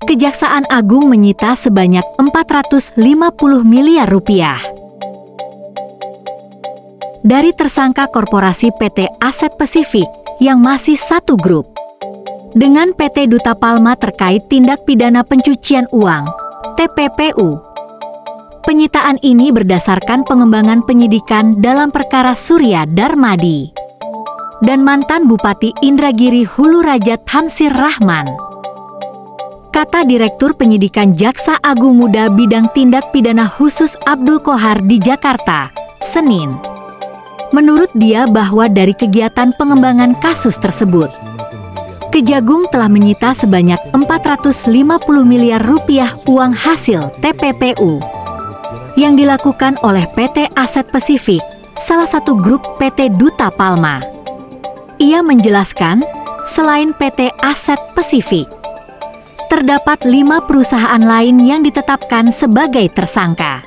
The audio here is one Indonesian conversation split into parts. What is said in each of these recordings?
Kejaksaan Agung menyita sebanyak 450 miliar rupiah dari tersangka korporasi PT Aset Pasifik yang masih satu grup dengan PT Duta Palma terkait tindak pidana pencucian uang (TPPU). Penyitaan ini berdasarkan pengembangan penyidikan dalam perkara Surya Darmadi dan mantan Bupati Indragiri Hulu Rajat Hamsir Rahman. Kata Direktur Penyidikan Jaksa Agung Muda Bidang Tindak Pidana Khusus Abdul Qohar di Jakarta, Senin. Menurut dia bahwa dari kegiatan pengembangan kasus tersebut, Kejagung telah menyita sebanyak 450 miliar rupiah uang hasil TPPU yang dilakukan oleh PT Aset Pasifik, salah satu grup PT Duta Palma. Ia menjelaskan, selain PT Aset Pasifik, terdapat 5 perusahaan lain yang ditetapkan sebagai tersangka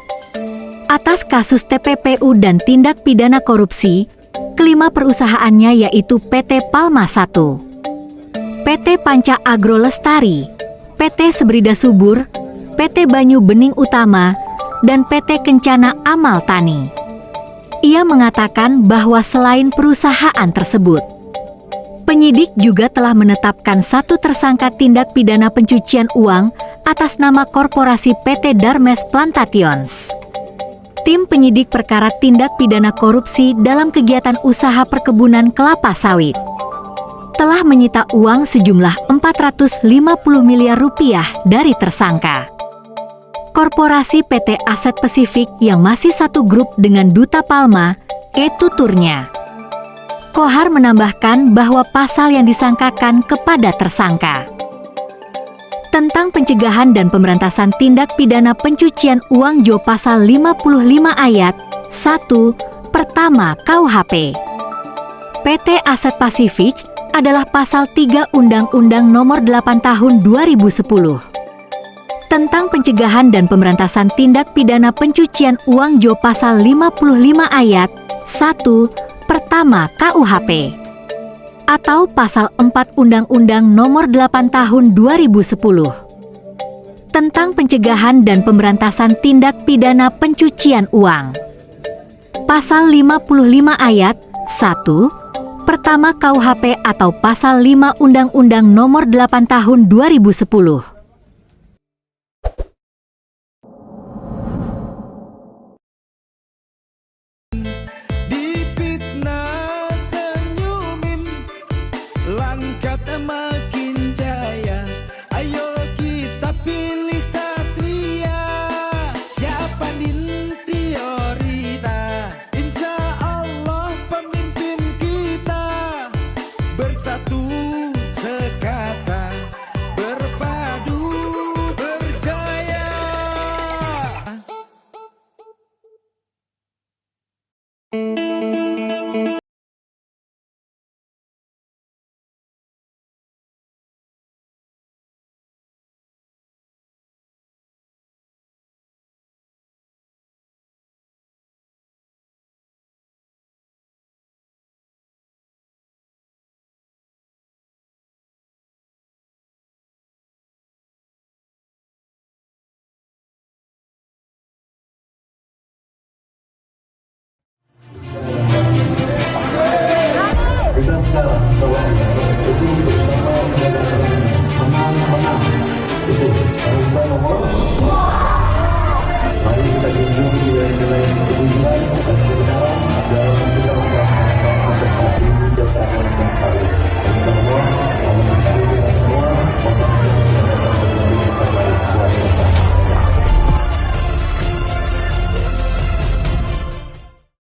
atas kasus TPPU dan tindak pidana korupsi. Kelima perusahaannya yaitu PT Palma I, PT Panca Agro Lestari, PT Sebrida Subur, PT Banyu Bening Utama, dan PT Kencana Amal Tani. Ia mengatakan bahwa selain perusahaan tersebut, penyidik juga telah menetapkan satu tersangka tindak pidana pencucian uang atas nama korporasi PT Darmes Plantations. Tim penyidik perkara tindak pidana korupsi dalam kegiatan usaha perkebunan kelapa sawit telah menyita uang sejumlah 450 miliar rupiah dari tersangka korporasi PT Aset Pasifik yang masih satu grup dengan Duta Palma, tuturnya. Qohar menambahkan bahwa pasal yang disangkakan kepada tersangka tentang pencegahan dan pemberantasan tindak pidana pencucian uang JO pasal 55 ayat 1 pertama KUHP. PT Aset Pasifik adalah pasal 3 Undang-Undang Nomor 8 Tahun 2010 tentang pencegahan dan pemberantasan tindak pidana pencucian uang JO pasal 55 ayat 1 pertama KUHP atau pasal 4 Undang-Undang Nomor 8 Tahun 2010 tentang pencegahan dan pemberantasan tindak pidana pencucian uang. Pasal 55 ayat 1 pertama KUHP atau pasal 5 Undang-Undang Nomor 8 Tahun 2010. Langkat makin jaya, ayo kita pilih Satria. Siapa dinti Orita, insya Allah pemimpin kita. Bersatu sekata, berpadu berjaya. Kita sekarang semuanya bersatu bersama menang menang. Itu perintah nomor. Mari kita junjung nilai-nilai kebenaran dan kebenaran dalam